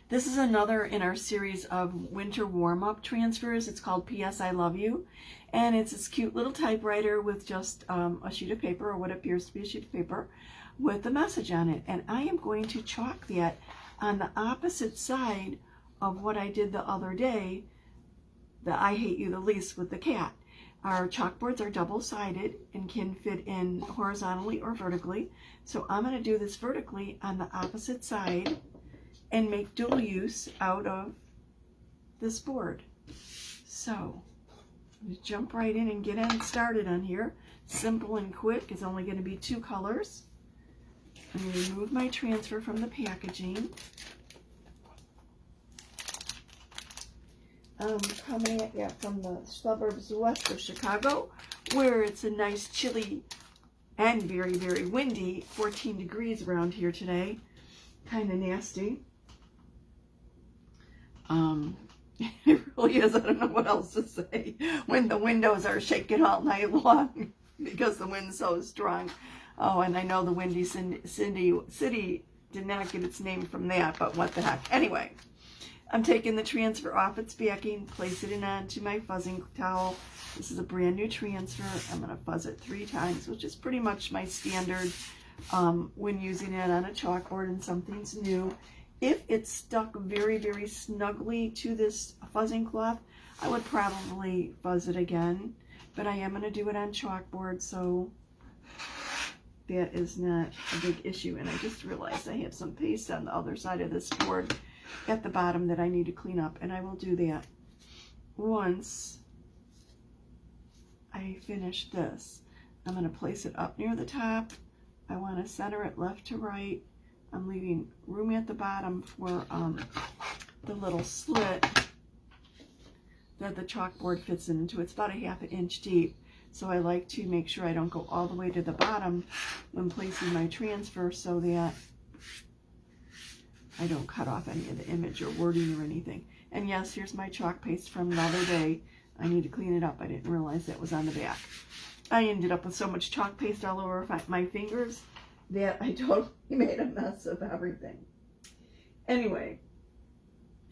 This is another in our series of winter warm-up transfers. It's called P.S. I Love You. And it's this cute little typewriter with just a sheet of paper, or what appears to be a sheet of paper, with a message on it. And I am going to chalk that on the opposite side of what I did the other day, the I Hate You the Least with the cat. Our chalkboards are double-sided and can fit in horizontally or vertically. So I'm going to do this vertically on the opposite side and make dual use out of this board. So just jump right in and get on started on here. Simple and quick. It's only going to be 2 colors. I'm going to remove my transfer from the packaging. Coming at you from the suburbs west of Chicago, where it's a nice chilly and very, very windy, 14 degrees around here today. Kind of nasty. It really is. I don't know what else to say when the windows are shaking all night long because the wind's so strong. Oh, and I know the Windy City did not get its name from that, but what the heck. Anyway, I'm taking the transfer off its backing, place it in onto my fuzzing towel. This is a brand new transfer. I'm going to fuzz it 3 times, which is pretty much my standard when using it on a chalkboard and something's new. If it's stuck very, very snugly to this fuzzing cloth, I would probably fuzz it again. But I am going to do it on chalkboard, so that is not a big issue. And I just realized I have some paste on the other side of this board at the bottom that I need to clean up. And I will do that once I finish this. I'm going to place it up near the top. I want to center it left to right. I'm leaving room at the bottom for the little slit that the chalkboard fits into. It's about a ½ inch deep, so I like to make sure I don't go all the way to the bottom when placing my transfer so that I don't cut off any of the image or wording or anything. And yes, here's my chalk paste from the other day. I need to clean it up. I didn't realize that was on the back. I ended up with so much chalk paste all over my fingers that I totally made a mess of everything. Anyway,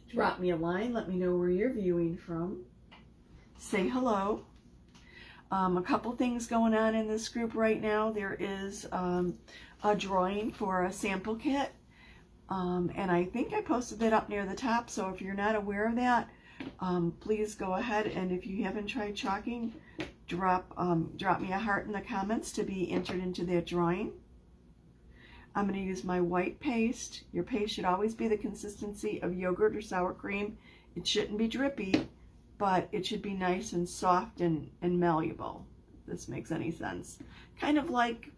drop me a line. Let me know where you're viewing from. Say hello. A couple things going on in this group right now. There is a drawing for a sample kit. And I think I posted that up near the top. So if you're not aware of that, please go ahead. And if you haven't tried chalking, drop me a heart in the comments to be entered into that drawing. I'm going to use my white paste. Your paste should always be the consistency of yogurt or sour cream. It shouldn't be drippy, but it should be nice and soft and malleable, if this makes any sense. Kind of like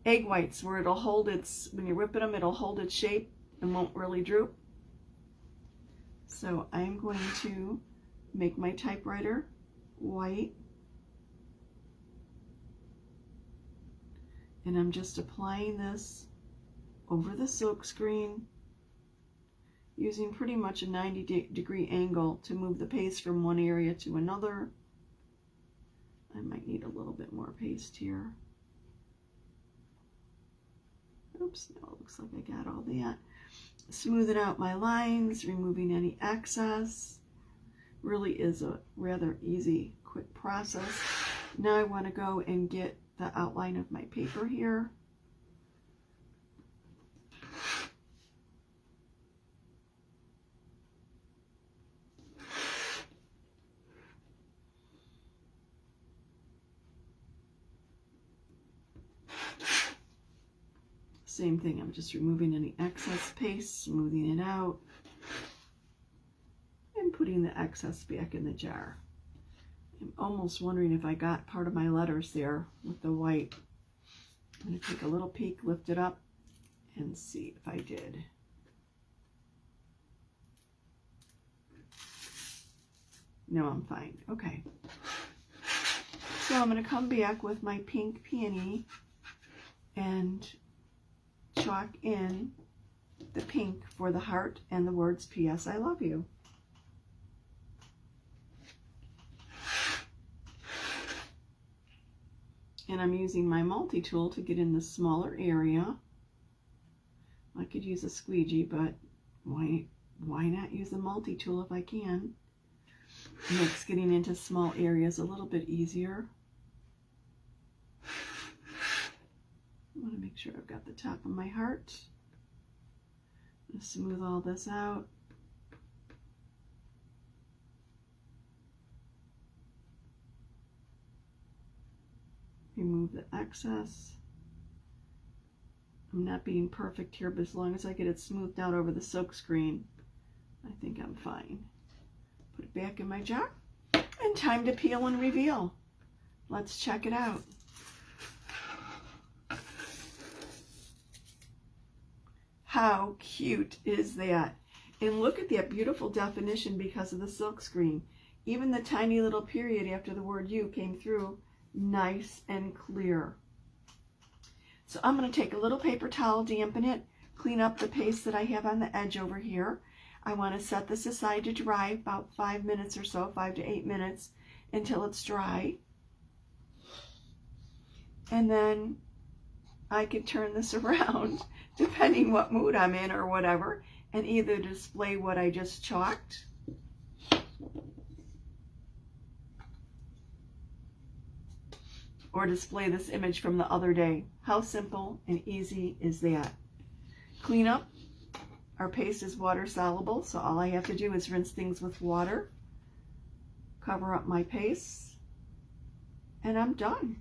egg whites, where it'll hold its, when you're whipping them, it'll hold its shape and won't really droop. So I'm going to make my typewriter white. And I'm just applying this over the silk screen using pretty much a 90-degree angle to move the paste from one area to another. I might need a little bit more paste here. Oops, no, it looks like I got all that. Smoothing out my lines, removing any excess. Really is a rather easy, quick process. Now I want to go and get the outline of my paper here. Same thing, I'm just removing any excess paste, smoothing it out, and putting the excess back in the jar. I'm almost wondering if I got part of my letters there with the white. I'm going to take a little peek, lift it up, and see if I did. No, I'm fine. Okay. So I'm going to come back with my pink peony and chalk in the pink for the heart and the words P.S. I love you. And I'm using my multi-tool to get in the smaller area. I could use a squeegee, but why why not use a multi-tool if I can? It makes getting into small areas a little bit easier. I want to make sure I've got the top of my heart. I'm going to smooth all this out. Remove the excess. I'm not being perfect here, but as long as I get it smoothed out over the silk screen, I think I'm fine. Put it back in my jar, and time to peel and reveal. Let's check it out. How cute is that? And look at that beautiful definition because of the silk screen. Even the tiny little period after the word you came through nice and clear. So I'm going to take a little paper towel, dampen it, clean up the paste that I have on the edge over here. I want to set this aside to dry about 5 minutes or so, 5 to 8 minutes until it's dry. And then I could turn this around depending what mood I'm in or whatever, and either display what I just chalked or display this image from the other day. How simple and easy is that? Clean up. Our paste is water soluble, so all I have to do is rinse things with water, cover up my paste, and I'm done.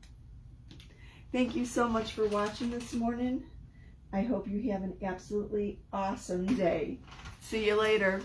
Thank you so much for watching this morning. I hope you have an absolutely awesome day. See you later.